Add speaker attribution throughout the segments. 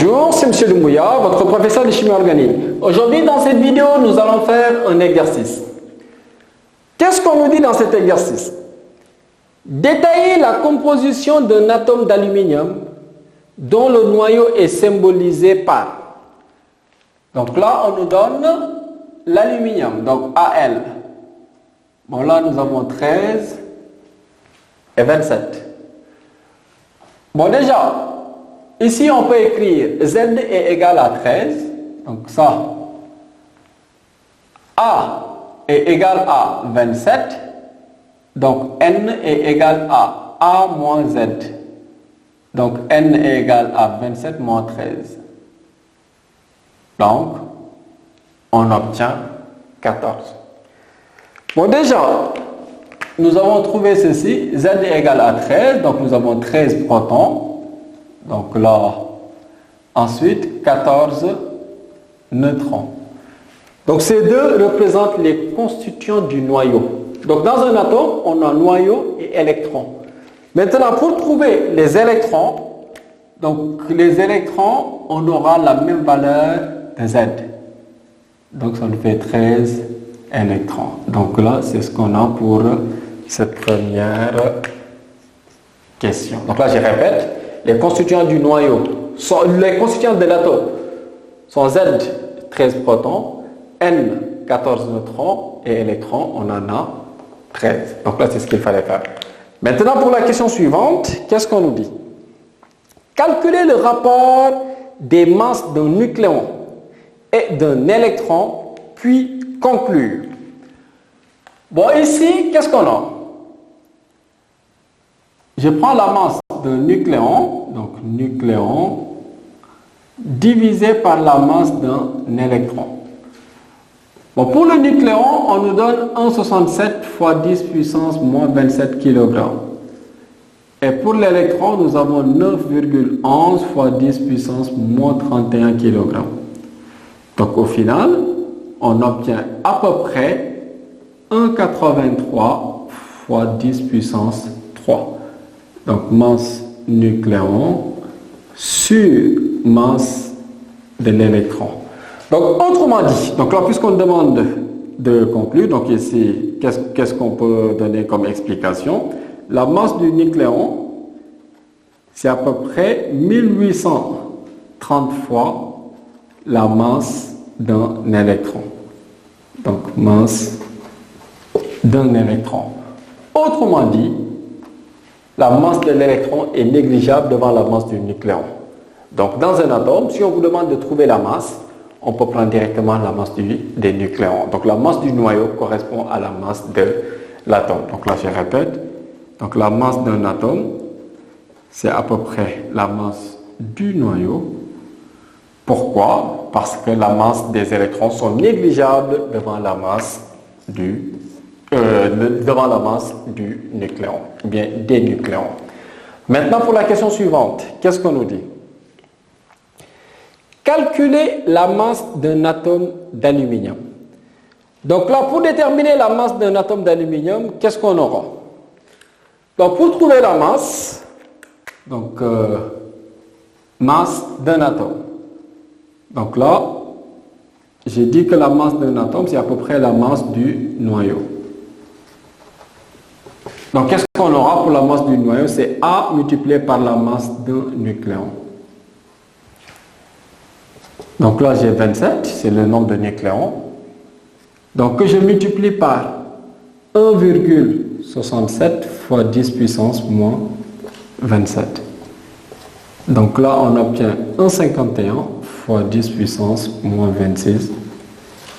Speaker 1: Bonjour, c'est M. Doumbouya, votre professeur de chimie organique. Aujourd'hui, dans cette vidéo, nous allons faire un exercice. Qu'est-ce qu'on nous dit dans cet exercice? Détailler la composition d'un atome d'aluminium dont le noyau est symbolisé par. Donc là, on nous donne l'aluminium, donc Al. Bon, là, nous avons 13 et 27. Bon, déjà, ici, on peut écrire Z est égal à 13. Donc ça, A est égal à 27. Donc N est égal à A moins Z. Donc N est égal à 27 moins 13. Donc, on obtient 14. Bon, déjà, nous avons trouvé ceci. Z est égal à 13. Donc nous avons 13 protons. Donc là, ensuite, 14 neutrons. Donc ces deux représentent les constituants du noyau. Donc dans un atome, on a noyau et électron. Maintenant, pour trouver les électrons, donc les électrons, on aura la même valeur de Z. Donc ça nous fait 13 électrons. Donc là, c'est ce qu'on a pour cette première question. Donc là, je répète. Les constituants du noyau, les constituants de l'atome sont Z, 13 protons, N, 14 neutrons et électrons, on en a 13. Donc là, c'est ce qu'il fallait faire. Maintenant, pour la question suivante, qu'est-ce qu'on nous dit? Calculer le rapport des masses d'un nucléon et d'un électron, puis conclure. Bon, ici, qu'est-ce qu'on a? Je prends la masse d'un nucléon, donc nucléon, divisé par la masse d'un électron. Bon, pour le nucléon, on nous donne 1,67 fois 10 puissance moins 27 kg. Et pour l'électron, nous avons 9,11 fois 10 puissance moins 31 kg. Donc au final, on obtient à peu près 1,83 fois 10 puissance 3. Donc masse nucléon sur masse de l'électron. Donc autrement dit, donc là puisqu'on demande de conclure, donc ici qu'est-ce qu'on peut donner comme explication? La masse du nucléon, c'est à peu près 1830 fois la masse d'un électron. Donc masse d'un électron. Autrement dit, la masse de l'électron est négligeable devant la masse du nucléon. Donc, dans un atome, si on vous demande de trouver la masse, on peut prendre directement la masse des nucléons. Donc, la masse du noyau correspond à la masse de l'atome. Donc là, je répète. Donc, la masse d'un atome, c'est à peu près la masse du noyau. Pourquoi? Parce que la masse des électrons sont négligeables devant la masse du nucléon, ou bien des nucléons. Maintenant, pour la question suivante, qu'est-ce qu'on nous dit? Calculer la masse d'un atome d'aluminium. Donc là, pour déterminer la masse d'un atome d'aluminium, qu'est-ce qu'on aura? Donc pour trouver la masse, donc masse d'un atome. Donc là, j'ai dit que la masse d'un atome, c'est à peu près la masse du noyau. Donc, qu'est-ce qu'on aura pour la masse du noyau? C'est A multiplié par la masse d'un nucléon. Donc là, j'ai 27, c'est le nombre de nucléons. Donc, que je multiplie par 1,67 fois 10 puissance moins 27. Donc là, on obtient 1,51 fois 10 puissance moins 26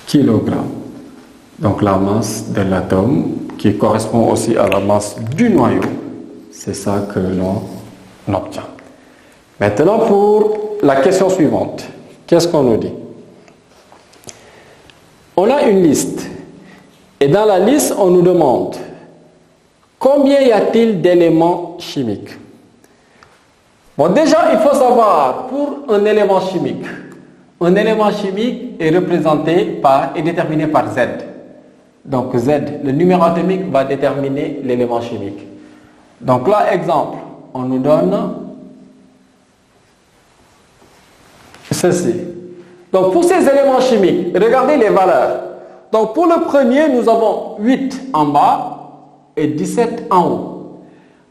Speaker 1: kg. Donc la masse de l'atome, qui correspond aussi à la masse du noyau, c'est ça que l'on obtient. Maintenant, pour la question suivante, qu'est-ce qu'on nous dit? On a une liste. Et dans la liste, on nous demande combien y a-t-il d'éléments chimiques? Bon, déjà, il faut savoir, pour un élément chimique est représenté est déterminé par Z. Donc Z, le numéro atomique va déterminer l'élément chimique. Donc là, exemple, on nous donne ceci. Donc pour ces éléments chimiques, regardez les valeurs. Donc pour le premier, nous avons 8 en bas et 17 en haut.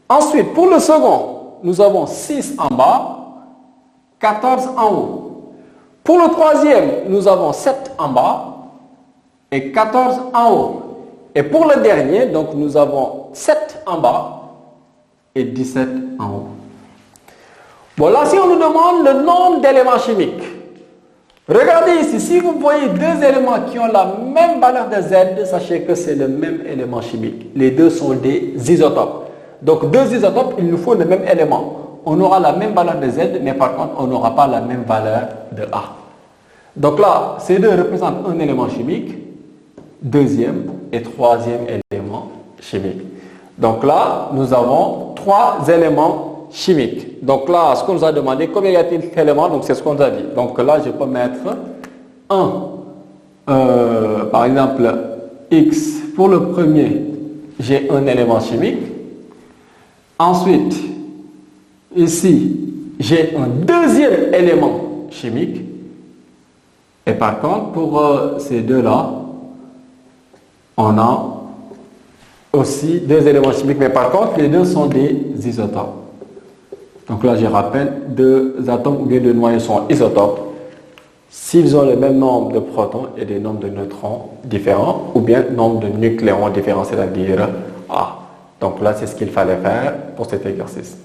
Speaker 1: Ensuite, pour le second, nous avons 6 en bas, 14 en haut. Pour le troisième, nous avons 7 en bas et 14 en haut. Et pour le dernier, donc nous avons 7 en bas et 17 en haut. Bon, là, si on nous demande le nombre d'éléments chimiques, regardez ici, si vous voyez deux éléments qui ont la même valeur de Z, sachez que c'est le même élément chimique. Les deux sont des isotopes. Donc, deux isotopes, il nous faut le même élément. On aura la même valeur de Z, mais par contre, on n'aura pas la même valeur de A. Donc là, ces deux représentent un élément chimique, deuxième et troisième élément chimique. Donc là, nous avons trois éléments chimiques. Donc là, ce qu'on nous a demandé, combien y a-t-il d'éléments? Donc c'est ce qu'on nous a dit. Donc là, je peux mettre 1, par exemple, X. Pour le premier, j'ai un élément chimique. Ensuite, ici, j'ai un deuxième élément chimique. Et par contre, pour ces deux-là, on a aussi deux éléments chimiques. Mais par contre, les deux sont des isotopes. Donc là, je rappelle, deux atomes ou bien deux noyaux sont isotopes s'ils ont le même nombre de protons et des nombres de neutrons différents ou bien nombre de nucléons différents, c'est-à-dire A. Donc là, c'est ce qu'il fallait faire pour cet exercice.